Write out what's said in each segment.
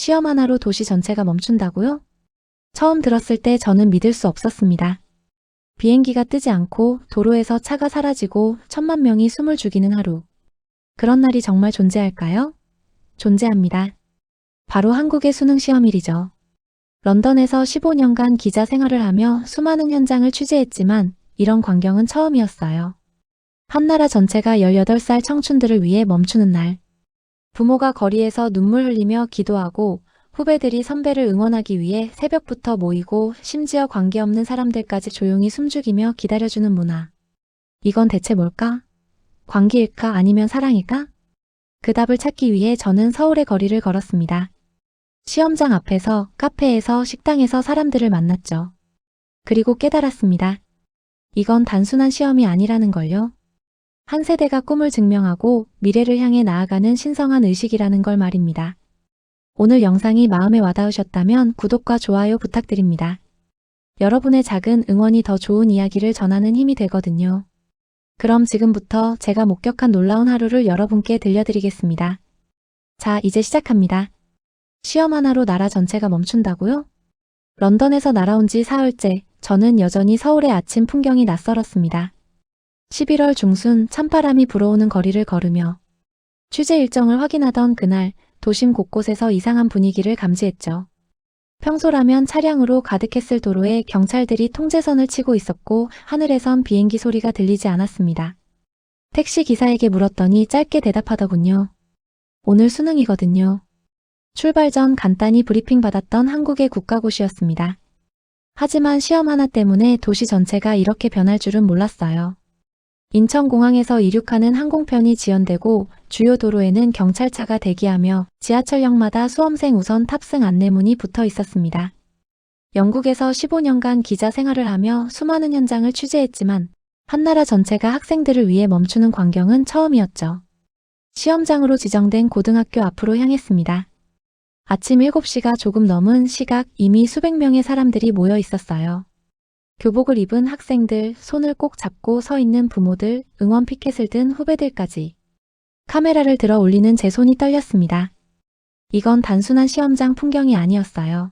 시험 하나로 도시 전체가 멈춘다고요? 처음 들었을 때 저는 믿을 수 없었습니다. 비행기가 뜨지 않고 도로에서 차가 사라지고 1,000만 명이 숨을 죽이는 하루. 그런 날이 정말 존재할까요? 존재합니다. 바로 한국의 수능 시험일이죠. 런던에서 15년간 기자 생활을 하며 수많은 현장을 취재했지만 이런 광경은 처음이었어요. 한 나라 전체가 18살 청춘들을 위해 멈추는 날. 부모가 거리에서 눈물 흘리며 기도하고 후배들이 선배를 응원하기 위해 새벽부터 모이고 심지어 관계없는 사람들까지 조용히 숨죽이며 기다려주는 문화. 이건 대체 뭘까? 광기일까 아니면 사랑일까? 그 답을 찾기 위해 저는 서울의 거리를 걸었습니다. 시험장 앞에서, 카페에서, 식당에서 사람들을 만났죠. 그리고 깨달았습니다. 이건 단순한 시험이 아니라는 걸요. 한 세대가 꿈을 증명하고 미래를 향해 나아가는 신성한 의식이라는 걸 말입니다. 오늘 영상이 마음에 와닿으셨다면 구독과 좋아요 부탁드립니다. 여러분의 작은 응원이 더 좋은 이야기를 전하는 힘이 되거든요. 그럼 지금부터 제가 목격한 놀라운 하루를 여러분께 들려드리겠습니다. 자, 이제 시작합니다. 시험 하나로 나라 전체가 멈춘다고요? 런던에서 날아온 지 사흘째, 저는 여전히 서울의 아침 풍경이 낯설었습니다. 11월 중순 찬바람이 불어오는 거리를 걸으며 취재 일정을 확인하던 그날 도심 곳곳에서 이상한 분위기를 감지했죠. 평소라면 차량으로 가득했을 도로에 경찰들이 통제선을 치고 있었고 하늘에선 비행기 소리가 들리지 않았습니다. 택시 기사에게 물었더니 짧게 대답하더군요. 오늘 수능이거든요. 출발 전 간단히 브리핑 받았던 한국의 국가고시였습니다. 하지만 시험 하나 때문에 도시 전체가 이렇게 변할 줄은 몰랐어요. 인천공항에서 이륙하는 항공편이 지연되고 주요 도로에는 경찰차가 대기하며 지하철역마다 수험생 우선 탑승 안내문이 붙어 있었습니다. 영국에서 15년간 기자 생활을 하며 수많은 현장을 취재했지만 한나라 전체가 학생들을 위해 멈추는 광경은 처음이었죠. 시험장으로 지정된 고등학교 앞으로 향했습니다. 아침 7시가 조금 넘은 시각 이미 수백 명의 사람들이 모여 있었어요. 교복을 입은 학생들, 손을 꼭 잡고 서 있는 부모들, 응원 피켓을 든 후배들까지. 카메라를 들어 올리는 제 손이 떨렸습니다. 이건 단순한 시험장 풍경이 아니었어요.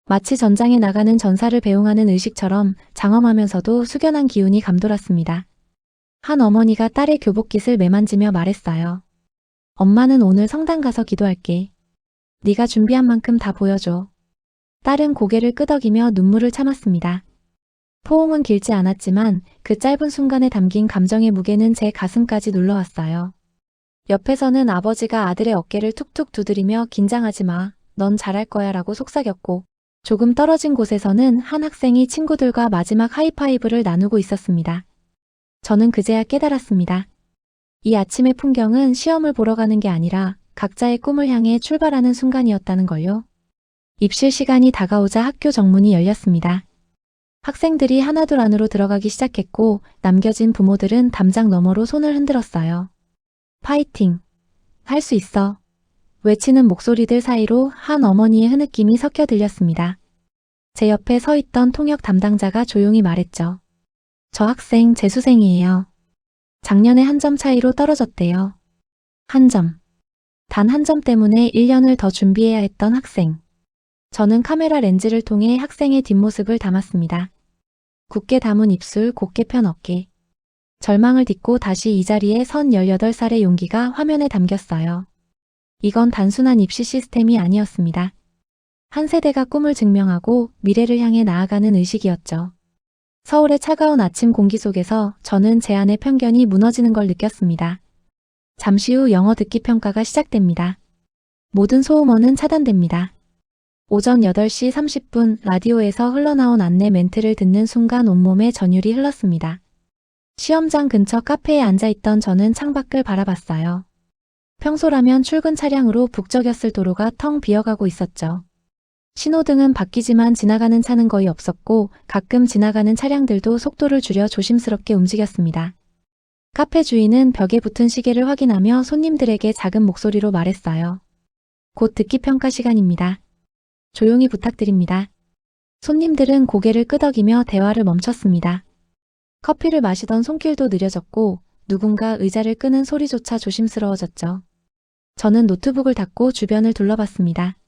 마치 전장에 나가는 전사를 배웅하는 의식처럼 장엄하면서도 숙연한 기운이 감돌았습니다. 한 어머니가 딸의 교복깃을 매만지며 말했어요. 엄마는 오늘 성당 가서 기도할게. 네가 준비한 만큼 다 보여줘. 딸은 고개를 끄덕이며 눈물을 참았습니다. 포옹은 길지 않았지만 그 짧은 순간에 담긴 감정의 무게는 제 가슴까지 눌러왔어요. 옆에서는 아버지가 아들의 어깨를 툭툭 두드리며 긴장하지 마, 넌 잘할 거야 라고 속삭였고 조금 떨어진 곳에서는 한 학생이 친구들과 마지막 하이파이브를 나누고 있었습니다. 저는 그제야 깨달았습니다. 이 아침의 풍경은 시험을 보러 가는 게 아니라 각자의 꿈을 향해 출발하는 순간이었다는 걸요. 입실 시간이 다가오자 학교 정문이 열렸습니다. 학생들이 하나둘 안으로 들어가기 시작했고 남겨진 부모들은 담장 너머로 손을 흔들었어요. 파이팅! 할 수 있어! 외치는 목소리들 사이로 한 어머니의 흐느낌이 섞여 들렸습니다. 제 옆에 서 있던 통역 담당자가 조용히 말했죠. 저 학생 재수생이에요. 작년에 한 점 차이로 떨어졌대요. 한 점. 단 한 점 때문에 1년을 더 준비해야 했던 학생. 저는 카메라 렌즈를 통해 학생의 뒷모습을 담았습니다. 굳게 담은 입술, 곧게 편 어깨. 절망을 딛고 다시 이 자리에 선 18살의 용기가 화면에 담겼어요. 이건 단순한 입시 시스템이 아니었습니다. 한 세대가 꿈을 증명하고 미래를 향해 나아가는 의식이었죠. 서울의 차가운 아침 공기 속에서 저는 제 안의 편견이 무너지는 걸 느꼈습니다. 잠시 후 영어 듣기 평가가 시작됩니다. 모든 소음원은 차단됩니다. 오전 8시 30분 라디오에서 흘러나온 안내 멘트를 듣는 순간 온몸에 전율이 흘렀습니다. 시험장 근처 카페에 앉아있던 저는 창밖을 바라봤어요. 평소라면 출근 차량으로 북적였을 도로가 텅 비어가고 있었죠. 신호등은 바뀌지만 지나가는 차는 거의 없었고 가끔 지나가는 차량들도 속도를 줄여 조심스럽게 움직였습니다. 카페 주인은 벽에 붙은 시계를 확인하며 손님들에게 작은 목소리로 말했어요. 곧 듣기 평가 시간입니다. 조용히 부탁드립니다. 손님들은 고개를 끄덕이며 대화를 멈췄습니다. 커피를 마시던 손길도 느려졌고 누군가 의자를 끄는 소리조차 조심스러워졌죠. 저는 노트북을 닫고 주변을 둘러봤습니다.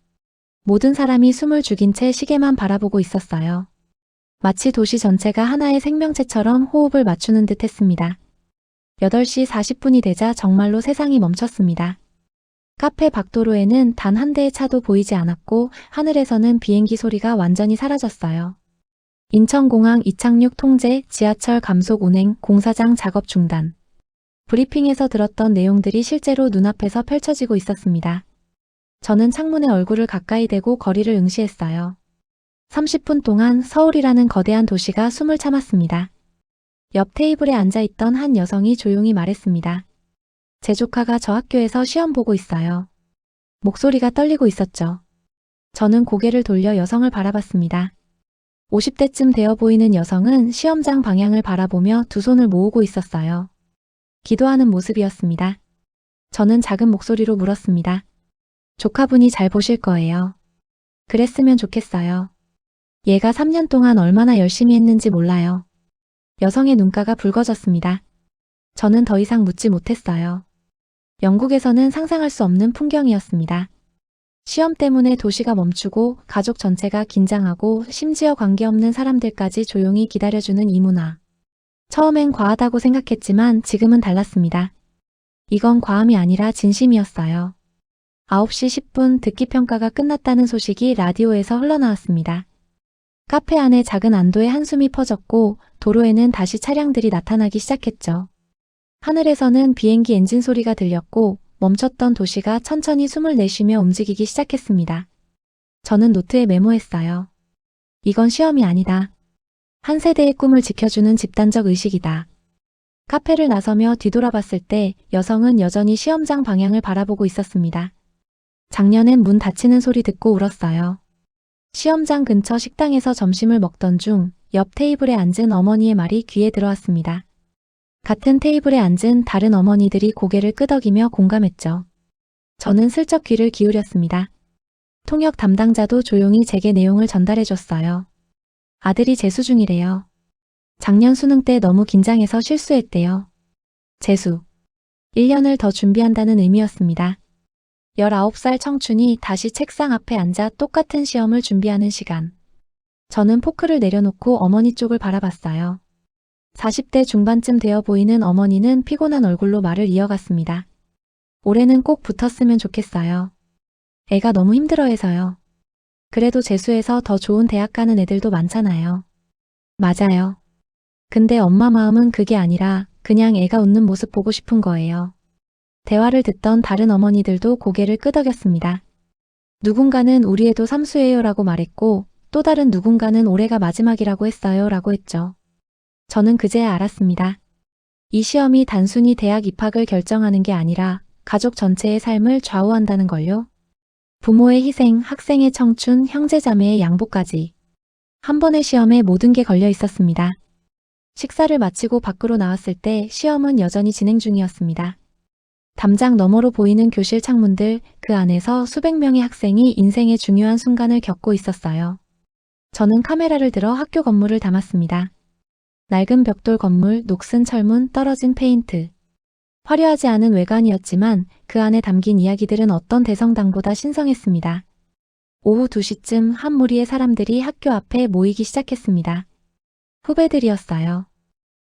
모든 사람이 숨을 죽인 채 시계만 바라보고 있었어요. 마치 도시 전체가 하나의 생명체처럼 호흡을 맞추는 듯 했습니다. 8시 40분이 되자 정말로 세상이 멈췄습니다. 카페 밖도로에는 단 한 대의 차도 보이지 않았고 하늘에서는 비행기 소리가 완전히 사라졌어요. 인천공항 이착륙 통제, 지하철 감속 운행, 공사장 작업 중단. 브리핑에서 들었던 내용들이 실제로 눈앞에서 펼쳐지고 있었습니다. 저는 창문에 얼굴을 가까이 대고 거리를 응시했어요. 30분 동안 서울이라는 거대한 도시가 숨을 참았습니다. 옆 테이블에 앉아있던 한 여성이 조용히 말했습니다. 제 조카가 저 학교에서 시험 보고 있어요. 목소리가 떨리고 있었죠. 저는 고개를 돌려 여성을 바라봤습니다. 50대쯤 되어 보이는 여성은 시험장 방향을 바라보며 두 손을 모으고 있었어요. 기도하는 모습이었습니다. 저는 작은 목소리로 물었습니다. 조카분이 잘 보실 거예요. 그랬으면 좋겠어요. 얘가 3년 동안 얼마나 열심히 했는지 몰라요. 여성의 눈가가 붉어졌습니다. 저는 더 이상 묻지 못했어요. 영국에서는 상상할 수 없는 풍경이었습니다. 시험 때문에 도시가 멈추고 가족 전체가 긴장하고 심지어 관계없는 사람들까지 조용히 기다려주는 이 문화. 처음엔 과하다고 생각했지만 지금은 달랐습니다. 이건 과함이 아니라 진심이었어요. 9시 10분 듣기평가가 끝났다는 소식이 라디오에서 흘러나왔습니다. 카페 안에 작은 안도의 한숨이 퍼졌고 도로에는 다시 차량들이 나타나기 시작했죠. 하늘에서는 비행기 엔진 소리가 들렸고 멈췄던 도시가 천천히 숨을 내쉬며 움직이기 시작했습니다. 저는 노트에 메모했어요. 이건 시험이 아니다. 한 세대의 꿈을 지켜주는 집단적 의식이다. 카페를 나서며 뒤돌아봤을 때 여성은 여전히 시험장 방향을 바라보고 있었습니다. 작년엔 문 닫히는 소리 듣고 울었어요. 시험장 근처 식당에서 점심을 먹던 중 옆 테이블에 앉은 어머니의 말이 귀에 들어왔습니다. 같은 테이블에 앉은 다른 어머니들이 고개를 끄덕이며 공감했죠. 저는 슬쩍 귀를 기울였습니다. 통역 담당자도 조용히 제게 내용을 전달해줬어요. 아들이 재수 중이래요. 작년 수능 때 너무 긴장해서 실수했대요. 재수. 1년을 더 준비한다는 의미였습니다. 19살 청춘이 다시 책상 앞에 앉아 똑같은 시험을 준비하는 시간. 저는 포크를 내려놓고 어머니 쪽을 바라봤어요. 40대 중반쯤 되어 보이는 어머니는 피곤한 얼굴로 말을 이어갔습니다. 올해는 꼭 붙었으면 좋겠어요. 애가 너무 힘들어해서요. 그래도 재수해서 더 좋은 대학 가는 애들도 많잖아요. 맞아요. 근데 엄마 마음은 그게 아니라 그냥 애가 웃는 모습 보고 싶은 거예요. 대화를 듣던 다른 어머니들도 고개를 끄덕였습니다. 누군가는 우리 애도 삼수예요 라고 말했고 또 다른 누군가는 올해가 마지막이라고 했어요 라고 했죠. 저는 그제야 알았습니다. 이 시험이 단순히 대학 입학을 결정하는 게 아니라 가족 전체의 삶을 좌우한다는 걸요. 부모의 희생, 학생의 청춘, 형제자매의 양보까지. 한 번의 시험에 모든 게 걸려 있었습니다. 식사를 마치고 밖으로 나왔을 때 시험은 여전히 진행 중이었습니다. 담장 너머로 보이는 교실 창문들, 그 안에서 수백 명의 학생이 인생의 중요한 순간을 겪고 있었어요. 저는 카메라를 들어 학교 건물을 담았습니다. 낡은 벽돌 건물, 녹슨 철문, 떨어진 페인트. 화려하지 않은 외관이었지만 그 안에 담긴 이야기들은 어떤 대성당보다 신성했습니다. 오후 2시쯤 한 무리의 사람들이 학교 앞에 모이기 시작했습니다. 후배들이었어요.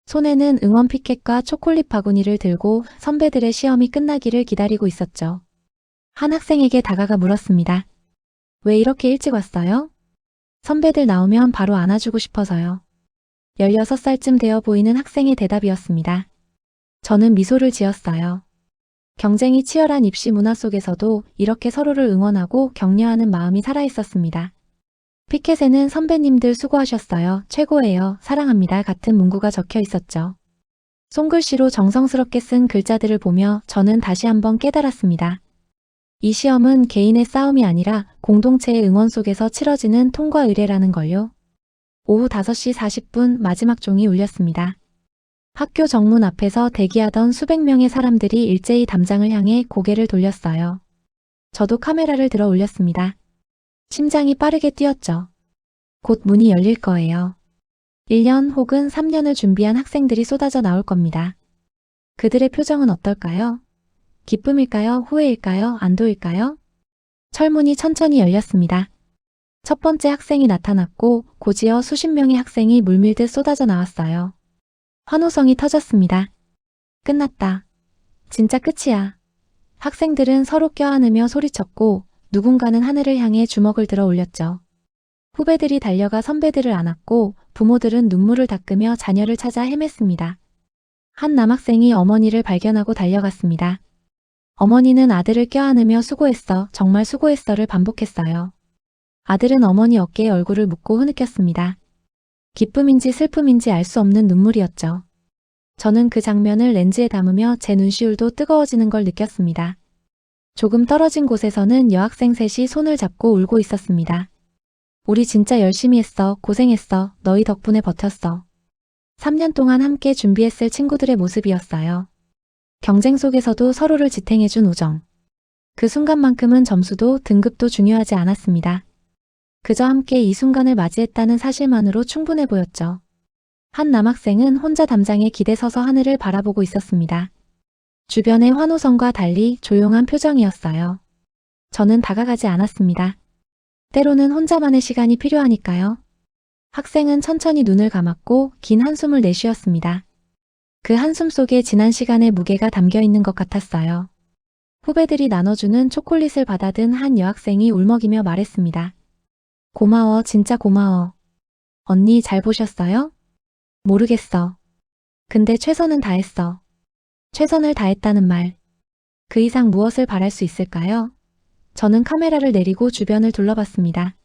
손에는 응원 피켓과 초콜릿 바구니를 들고 선배들의 시험이 끝나기를 기다리고 있었죠. 한 학생에게 다가가 물었습니다. 왜 이렇게 일찍 왔어요? 선배들 나오면 바로 안아주고 싶어서요. 16살쯤 되어 보이는 학생의 대답이었습니다. 저는 미소를 지었어요. 경쟁이 치열한 입시 문화 속에서도 이렇게 서로를 응원하고 격려하는 마음이 살아있었습니다. 피켓에는 선배님들 수고하셨어요. 최고예요. 사랑합니다. 같은 문구가 적혀 있었죠. 손글씨로 정성스럽게 쓴 글자들을 보며 저는 다시 한번 깨달았습니다. 이 시험은 개인의 싸움이 아니라 공동체의 응원 속에서 치러지는 통과 의례라는 걸요. 오후 5시 40분 마지막 종이 울렸습니다. 학교 정문 앞에서 대기하던 수백 명의 사람들이 일제히 담장을 향해 고개를 돌렸어요. 저도 카메라를 들어 올렸습니다. 심장이 빠르게 뛰었죠. 곧 문이 열릴 거예요. 1년 혹은 3년을 준비한 학생들이 쏟아져 나올 겁니다. 그들의 표정은 어떨까요? 기쁨일까요? 후회일까요? 안도일까요? 철문이 천천히 열렸습니다. 첫 번째 학생이 나타났고 고지어 수십 명의 학생이 물밀듯 쏟아져 나왔어요. 환호성이 터졌습니다. 끝났다. 진짜 끝이야. 학생들은 서로 껴안으며 소리쳤고 누군가는 하늘을 향해 주먹을 들어 올렸죠. 후배들이 달려가 선배들을 안았고 부모들은 눈물을 닦으며 자녀를 찾아 헤맸습니다. 한 남학생이 어머니를 발견하고 달려갔습니다. 어머니는 아들을 껴안으며 수고했어, 정말 수고했어를 반복했어요. 아들은 어머니 어깨에 얼굴을 묻고 흐느꼈습니다. 기쁨인지 슬픔인지 알 수 없는 눈물이었죠. 저는 그 장면을 렌즈에 담으며 제 눈시울도 뜨거워지는 걸 느꼈습니다. 조금 떨어진 곳에서는 여학생 셋이 손을 잡고 울고 있었습니다. 우리 진짜 열심히 했어, 고생했어, 너희 덕분에 버텼어. 3년 동안 함께 준비했을 친구들의 모습이었어요. 경쟁 속에서도 서로를 지탱해준 우정. 그 순간만큼은 점수도 등급도 중요하지 않았습니다. 그저 함께 이 순간을 맞이했다는 사실만으로 충분해 보였죠. 한 남학생은 혼자 담장에 기대 서서 하늘을 바라보고 있었습니다. 주변의 환호성과 달리 조용한 표정이었어요. 저는 다가가지 않았습니다. 때로는 혼자만의 시간이 필요하니까요. 학생은 천천히 눈을 감았고 긴 한숨을 내쉬었습니다. 그 한숨 속에 지난 시간의 무게가 담겨 있는 것 같았어요. 후배들이 나눠주는 초콜릿을 받아든 한 여학생이 울먹이며 말했습니다. 고마워, 진짜 고마워. 언니 잘 보셨어요? 모르겠어. 근데 최선은 다했어. 최선을 다했다는 말. 그 이상 무엇을 바랄 수 있을까요? 저는 카메라를 내리고 주변을 둘러봤습니다.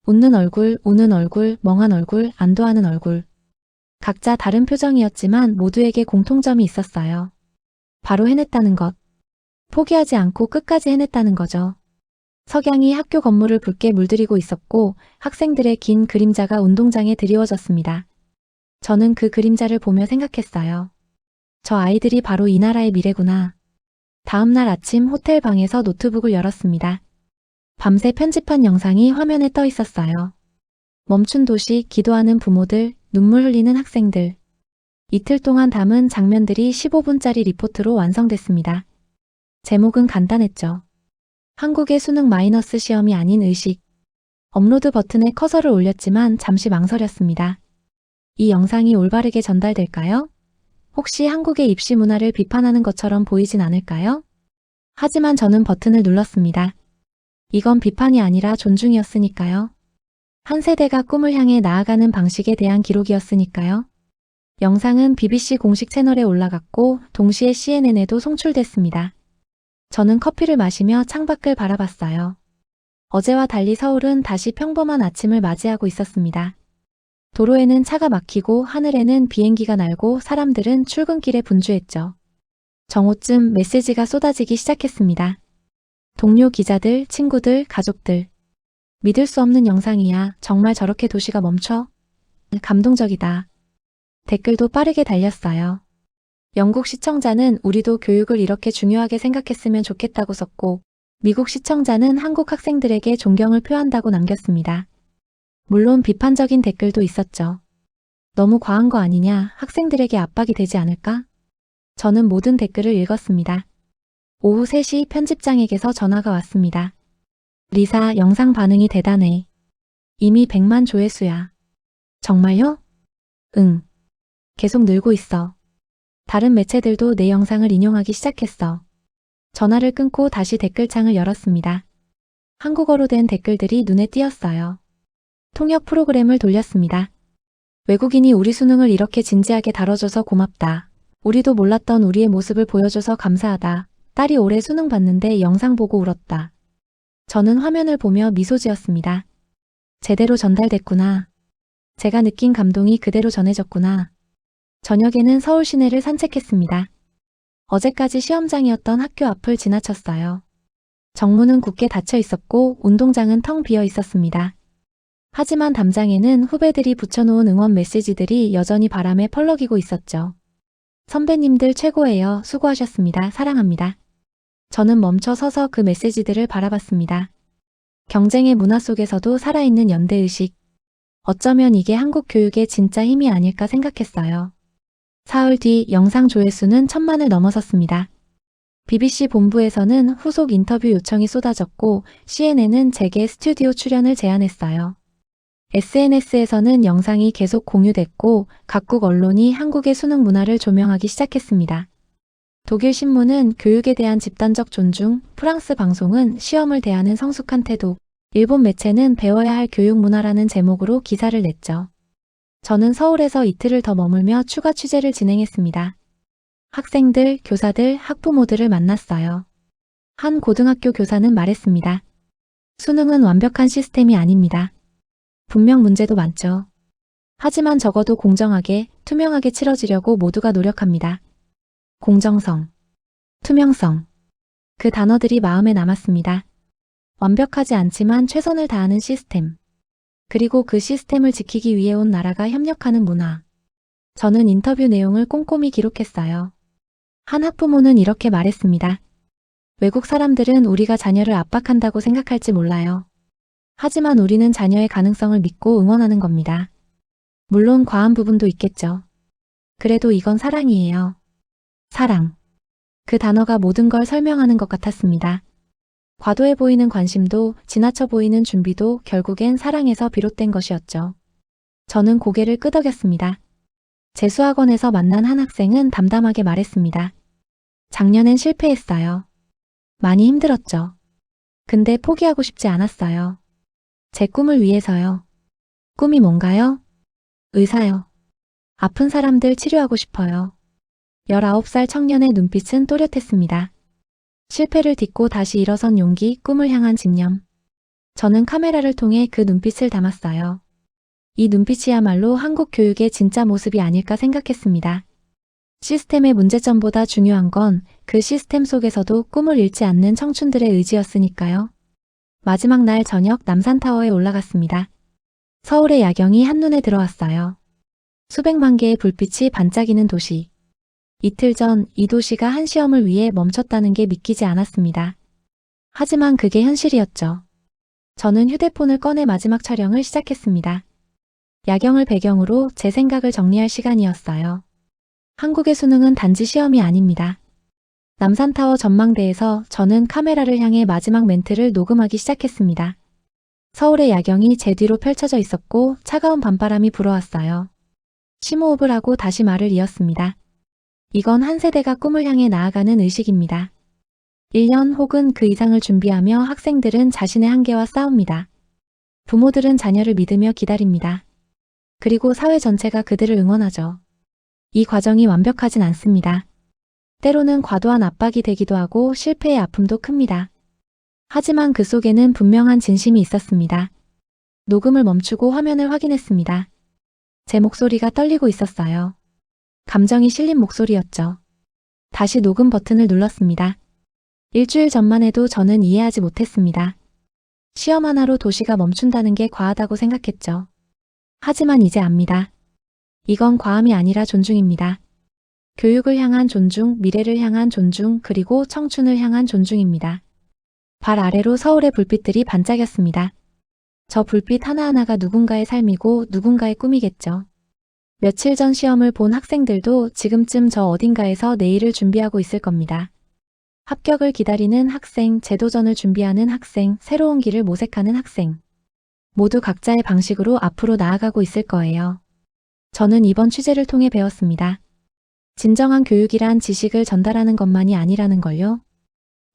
웃는 얼굴, 우는 얼굴, 멍한 얼굴, 안도하는 얼굴. 각자 다른 표정이었지만 모두에게 공통점이 있었어요. 바로 해냈다는 것. 포기하지 않고 끝까지 해냈다는 거죠. 석양이 학교 건물을 붉게 물들이고 있었고 학생들의 긴 그림자가 운동장에 드리워졌습니다. 저는 그 그림자를 보며 생각했어요. 저 아이들이 바로 이 나라의 미래구나. 다음 날 아침 호텔 방에서 노트북을 열었습니다. 밤새 편집한 영상이 화면에 떠 있었어요. 멈춘 도시, 기도하는 부모들, 눈물 흘리는 학생들. 이틀 동안 담은 장면들이 15분짜리 리포트로 완성됐습니다. 제목은 간단했죠. 한국의 수능 마이너스 시험이 아닌 의식. 업로드 버튼에 커서를 올렸지만 잠시 망설였습니다. 이 영상이 올바르게 전달될까요? 혹시 한국의 입시 문화를 비판하는 것처럼 보이진 않을까요? 하지만 저는 버튼을 눌렀습니다. 이건 비판이 아니라 존중이었으니까요. 한 세대가 꿈을 향해 나아가는 방식에 대한 기록이었으니까요. 영상은 BBC 공식 채널에 올라갔고 동시에 CNN에도 송출됐습니다. 저는 커피를 마시며 창밖을 바라봤어요. 어제와 달리 서울은 다시 평범한 아침을 맞이하고 있었습니다. 도로에는 차가 막히고 하늘에는 비행기가 날고 사람들은 출근길에 분주했죠. 정오쯤 메시지가 쏟아지기 시작했습니다. 동료 기자들, 친구들, 가족들. 믿을 수 없는 영상이야. 정말 저렇게 도시가 멈춰? 감동적이다. 댓글도 빠르게 달렸어요. 영국 시청자는 우리도 교육을 이렇게 중요하게 생각했으면 좋겠다고 썼고 미국 시청자는 한국 학생들에게 존경을 표한다고 남겼습니다. 물론 비판적인 댓글도 있었죠. 너무 과한 거 아니냐, 학생들에게 압박이 되지 않을까? 저는 모든 댓글을 읽었습니다. 오후 3시 편집장에게서 전화가 왔습니다. 리사, 영상 반응이 대단해. 이미 100만 조회수야. 정말요? 응. 계속 늘고 있어. 다른 매체들도 내 영상을 인용하기 시작했어. 전화를 끊고 다시 댓글창을 열었습니다. 한국어로 된 댓글들이 눈에 띄었어요. 통역 프로그램을 돌렸습니다. 외국인이 우리 수능을 이렇게 진지하게 다뤄줘서 고맙다. 우리도 몰랐던 우리의 모습을 보여줘서 감사하다. 딸이 올해 수능 봤는데 영상 보고 울었다. 저는 화면을 보며 미소 지었습니다. 제대로 전달됐구나. 제가 느낀 감동이 그대로 전해졌구나. 저녁에는 서울 시내를 산책했습니다. 어제까지 시험장이었던 학교 앞을 지나쳤어요. 정문은 굳게 닫혀 있었고 운동장은 텅 비어 있었습니다. 하지만 담장에는 후배들이 붙여놓은 응원 메시지들이 여전히 바람에 펄럭이고 있었죠. 선배님들 최고예요. 수고하셨습니다. 사랑합니다. 저는 멈춰 서서 그 메시지들을 바라봤습니다. 경쟁의 문화 속에서도 살아있는 연대의식. 어쩌면 이게 한국 교육의 진짜 힘이 아닐까 생각했어요. 사흘 뒤 영상 조회수는 1000만을 넘어섰습니다. BBC 본부에서는 후속 인터뷰 요청이 쏟아졌고 CNN은 제게 스튜디오 출연을 제안했어요. SNS에서는 영상이 계속 공유됐고 각국 언론이 한국의 수능 문화를 조명하기 시작했습니다. 독일 신문은 교육에 대한 집단적 존중, 프랑스 방송은 시험을 대하는 성숙한 태도, 일본 매체는 배워야 할 교육 문화라는 제목으로 기사를 냈죠. 저는 서울에서 이틀을 더 머물며 추가 취재를 진행했습니다. 학생들, 교사들, 학부모들을 만났어요. 한 고등학교 교사는 말했습니다. 수능은 완벽한 시스템이 아닙니다. 분명 문제도 많죠. 하지만 적어도 공정하게, 투명하게 치러지려고 모두가 노력합니다. 공정성, 투명성. 그 단어들이 마음에 남았습니다. 완벽하지 않지만 최선을 다하는 시스템. 그리고 그 시스템을 지키기 위해 온 나라가 협력하는 문화. 저는 인터뷰 내용을 꼼꼼히 기록했어요. 한 학부모는 이렇게 말했습니다. 외국 사람들은 우리가 자녀를 압박한다고 생각할지 몰라요. 하지만 우리는 자녀의 가능성을 믿고 응원하는 겁니다. 물론 과한 부분도 있겠죠. 그래도 이건 사랑이에요. 사랑. 그 단어가 모든 걸 설명하는 것 같았습니다. 과도해 보이는 관심도, 지나쳐 보이는 준비도 결국엔 사랑에서 비롯된 것이었죠. 저는 고개를 끄덕였습니다. 재수학원에서 만난 한 학생은 담담하게 말했습니다. 작년엔 실패했어요. 많이 힘들었죠. 근데 포기하고 싶지 않았어요. 제 꿈을 위해서요. 꿈이 뭔가요? 의사요. 아픈 사람들 치료하고 싶어요. 19살 청년의 눈빛은 또렷했습니다. 실패를 딛고 다시 일어선 용기, 꿈을 향한 집념. 저는 카메라를 통해 그 눈빛을 담았어요. 이 눈빛이야말로 한국 교육의 진짜 모습이 아닐까 생각했습니다. 시스템의 문제점보다 중요한 건 그 시스템 속에서도 꿈을 잃지 않는 청춘들의 의지였으니까요. 마지막 날 저녁 남산타워에 올라갔습니다. 서울의 야경이 한눈에 들어왔어요. 수백만 개의 불빛이 반짝이는 도시. 이틀 전 이 도시가 한 시험을 위해 멈췄다는 게 믿기지 않았습니다. 하지만 그게 현실이었죠. 저는 휴대폰을 꺼내 마지막 촬영을 시작했습니다. 야경을 배경으로 제 생각을 정리할 시간이었어요. 한국의 수능은 단지 시험이 아닙니다. 남산타워 전망대에서 저는 카메라를 향해 마지막 멘트를 녹음하기 시작했습니다. 서울의 야경이 제 뒤로 펼쳐져 있었고 차가운 밤바람이 불어왔어요. 심호흡을 하고 다시 말을 이었습니다. 이건 한 세대가 꿈을 향해 나아가는 의식입니다. 1년 혹은 그 이상을 준비하며 학생들은 자신의 한계와 싸웁니다. 부모들은 자녀를 믿으며 기다립니다. 그리고 사회 전체가 그들을 응원하죠. 이 과정이 완벽하진 않습니다. 때로는 과도한 압박이 되기도 하고 실패의 아픔도 큽니다. 하지만 그 속에는 분명한 진심이 있었습니다. 녹음을 멈추고 화면을 확인했습니다. 제 목소리가 떨리고 있었어요. 감정이 실린 목소리였죠. 다시 녹음 버튼을 눌렀습니다. 일주일 전만 해도 저는 이해하지 못했습니다. 시험 하나로 도시가 멈춘다는 게 과하다고 생각했죠. 하지만 이제 압니다. 이건 과함이 아니라 존중입니다. 교육을 향한 존중, 미래를 향한 존중, 그리고 청춘을 향한 존중입니다. 발 아래로 서울의 불빛들이 반짝였습니다. 저 불빛 하나하나가 누군가의 삶이고 누군가의 꿈이겠죠. 며칠 전 시험을 본 학생들도 지금쯤 저 어딘가에서 내일을 준비하고 있을 겁니다. 합격을 기다리는 학생, 재도전을 준비하는 학생, 새로운 길을 모색하는 학생. 모두 각자의 방식으로 앞으로 나아가고 있을 거예요. 저는 이번 취재를 통해 배웠습니다. 진정한 교육이란 지식을 전달하는 것만이 아니라는 걸요.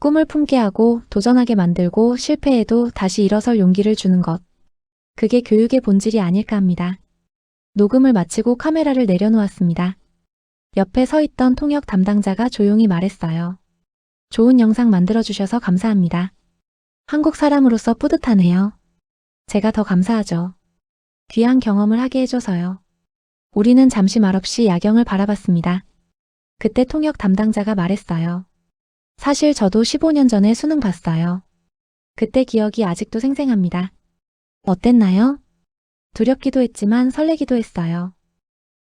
꿈을 품게 하고 도전하게 만들고 실패해도 다시 일어설 용기를 주는 것. 그게 교육의 본질이 아닐까 합니다. 녹음을 마치고 카메라를 내려놓았습니다. 옆에 서 있던 통역 담당자가 조용히 말했어요. 좋은 영상 만들어주셔서 감사합니다. 한국 사람으로서 뿌듯하네요. 제가 더 감사하죠. 귀한 경험을 하게 해줘서요. 우리는 잠시 말없이 야경을 바라봤습니다. 그때 통역 담당자가 말했어요. 사실 저도 15년 전에 수능 봤어요. 그때 기억이 아직도 생생합니다. 어땠나요? 두렵기도 했지만 설레기도 했어요.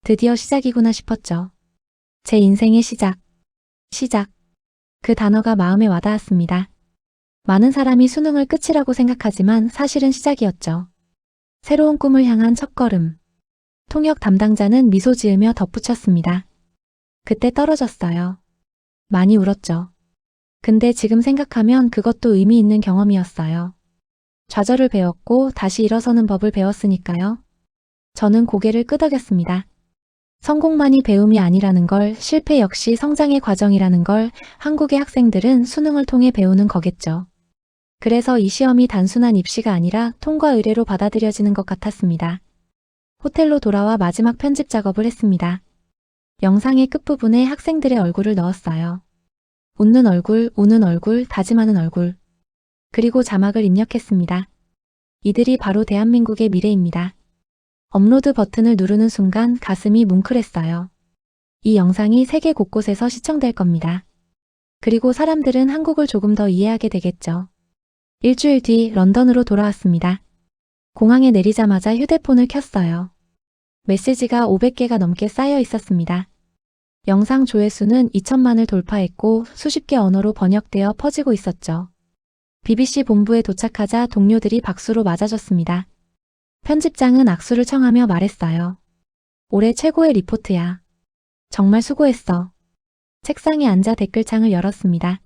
드디어 시작이구나 싶었죠. 제 인생의 시작. 시작. 그 단어가 마음에 와닿았습니다. 많은 사람이 수능을 끝이라고 생각하지만 사실은 시작이었죠. 새로운 꿈을 향한 첫걸음. 통역 담당자는 미소 지으며 덧붙였습니다. 그때 떨어졌어요. 많이 울었죠. 근데 지금 생각하면 그것도 의미 있는 경험이었어요. 좌절을 배웠고 다시 일어서는 법을 배웠으니까요. 저는 고개를 끄덕였습니다. 성공만이 배움이 아니라는 걸, 실패 역시 성장의 과정이라는 걸 한국의 학생들은 수능을 통해 배우는 거겠죠. 그래서 이 시험이 단순한 입시가 아니라 통과 의례로 받아들여지는 것 같았습니다. 호텔로 돌아와 마지막 편집 작업을 했습니다. 영상의 끝부분에 학생들의 얼굴을 넣었어요. 웃는 얼굴, 우는 얼굴, 다짐하는 얼굴. 그리고 자막을 입력했습니다. 이들이 바로 대한민국의 미래입니다. 업로드 버튼을 누르는 순간 가슴이 뭉클했어요. 이 영상이 세계 곳곳에서 시청될 겁니다. 그리고 사람들은 한국을 조금 더 이해하게 되겠죠. 일주일 뒤 런던으로 돌아왔습니다. 공항에 내리자마자 휴대폰을 켰어요. 메시지가 500개가 넘게 쌓여 있었습니다. 영상 조회수는 2천만을 돌파했고 수십 개 언어로 번역되어 퍼지고 있었죠. BBC 본부에 도착하자 동료들이 박수로 맞아줬습니다. 편집장은 악수를 청하며 말했어요. 올해 최고의 리포트야. 정말 수고했어. 책상에 앉아 댓글창을 열었습니다.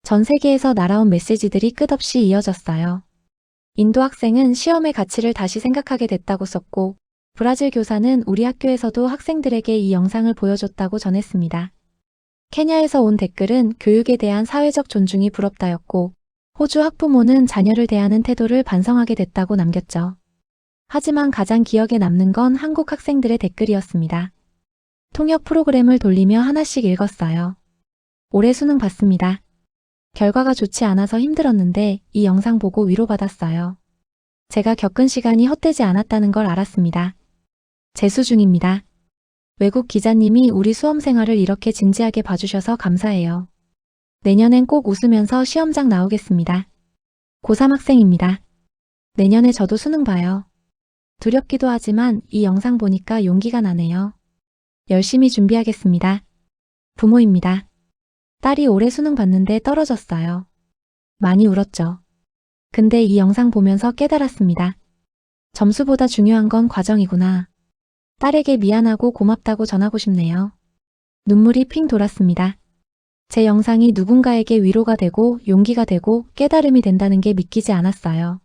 전 세계에서 날아온 메시지들이 끝없이 이어졌어요. 인도 학생은 시험의 가치를 다시 생각하게 됐다고 썼고, 브라질 교사는 우리 학교에서도 학생들에게 이 영상을 보여줬다고 전했습니다. 케냐에서 온 댓글은 교육에 대한 사회적 존중이 부럽다였고, 호주 학부모는 자녀를 대하는 태도를 반성하게 됐다고 남겼죠. 하지만 가장 기억에 남는 건 한국 학생들의 댓글이었습니다. 통역 프로그램을 돌리며 하나씩 읽었어요. 올해 수능 봤습니다. 결과가 좋지 않아서 힘들었는데 이 영상 보고 위로받았어요. 제가 겪은 시간이 헛되지 않았다는 걸 알았습니다. 재수 중입니다. 외국 기자님이 우리 수험생활을 이렇게 진지하게 봐주셔서 감사해요. 내년엔 꼭 웃으면서 시험장 나오겠습니다. 고3 학생입니다. 내년에 저도 수능 봐요. 두렵기도 하지만 이 영상 보니까 용기가 나네요. 열심히 준비하겠습니다. 부모입니다. 딸이 올해 수능 봤는데 떨어졌어요. 많이 울었죠. 근데 이 영상 보면서 깨달았습니다. 점수보다 중요한 건 과정이구나. 딸에게 미안하고 고맙다고 전하고 싶네요. 눈물이 핑 돌았습니다. 제 영상이 누군가에게 위로가 되고 용기가 되고 깨달음이 된다는 게 믿기지 않았어요.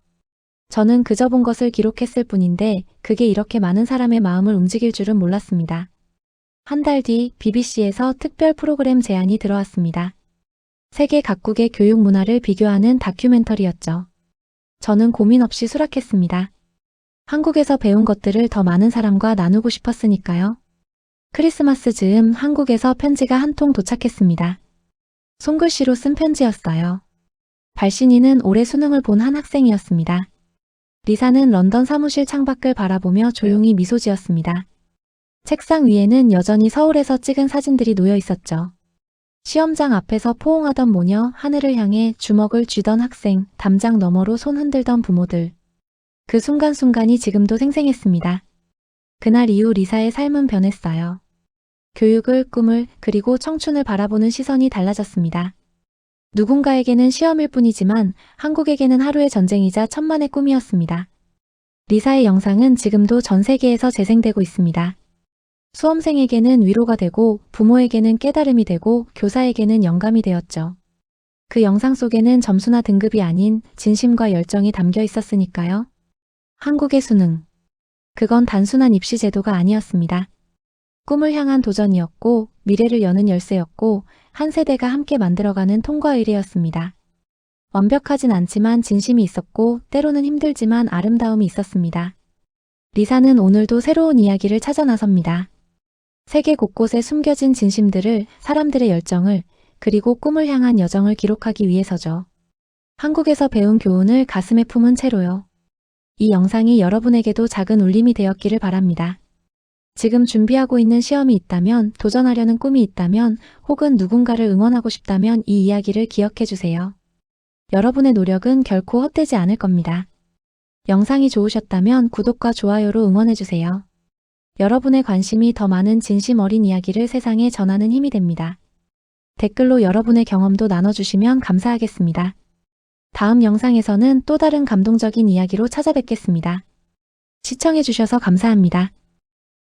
저는 그저 본 것을 기록했을 뿐인데 그게 이렇게 많은 사람의 마음을 움직일 줄은 몰랐습니다. 한 달 뒤 BBC에서 특별 프로그램 제안이 들어왔습니다. 세계 각국의 교육 문화를 비교하는 다큐멘터리였죠. 저는 고민 없이 수락했습니다. 한국에서 배운 것들을 더 많은 사람과 나누고 싶었으니까요. 크리스마스 즈음 한국에서 편지가 한 통 도착했습니다. 손글씨로 쓴 편지였어요. 발신인은 올해 수능을 본 한 학생이었습니다. 리사는 런던 사무실 창밖을 바라보며 조용히 미소 지었습니다. 책상 위에는 여전히 서울에서 찍은 사진들이 놓여 있었죠. 시험장 앞에서 포옹하던 모녀, 하늘을 향해 주먹을 쥐던 학생, 담장 너머로 손 흔들던 부모들. 그 순간순간이 지금도 생생했습니다. 그날 이후 리사의 삶은 변했어요. 교육을, 꿈을, 그리고 청춘을 바라보는 시선이 달라졌습니다. 누군가에게는 시험일 뿐이지만 한국에게는 하루의 전쟁이자 천만의 꿈이었습니다. 리사의 영상은 지금도 전 세계에서 재생되고 있습니다. 수험생에게는 위로가 되고 부모에게는 깨달음이 되고 교사에게는 영감이 되었죠. 그 영상 속에는 점수나 등급이 아닌 진심과 열정이 담겨 있었으니까요. 한국의 수능. 그건 단순한 입시 제도가 아니었습니다. 꿈을 향한 도전이었고 미래를 여는 열쇠였고 한 세대가 함께 만들어가는 통과 의례였습니다. 완벽하진 않지만 진심이 있었고 때로는 힘들지만 아름다움이 있었습니다. 리사는 오늘도 새로운 이야기를 찾아 나섭니다. 세계 곳곳에 숨겨진 진심들을, 사람들의 열정을, 그리고 꿈을 향한 여정을 기록하기 위해서죠. 한국에서 배운 교훈을 가슴에 품은 채로요. 이 영상이 여러분에게도 작은 울림이 되었기를 바랍니다. 지금 준비하고 있는 시험이 있다면, 도전하려는 꿈이 있다면, 혹은 누군가를 응원하고 싶다면 이 이야기를 기억해 주세요. 여러분의 노력은 결코 헛되지 않을 겁니다. 영상이 좋으셨다면 구독과 좋아요로 응원해 주세요. 여러분의 관심이 더 많은 진심 어린 이야기를 세상에 전하는 힘이 됩니다. 댓글로 여러분의 경험도 나눠주시면 감사하겠습니다. 다음 영상에서는 또 다른 감동적인 이야기로 찾아뵙겠습니다. 시청해 주셔서 감사합니다.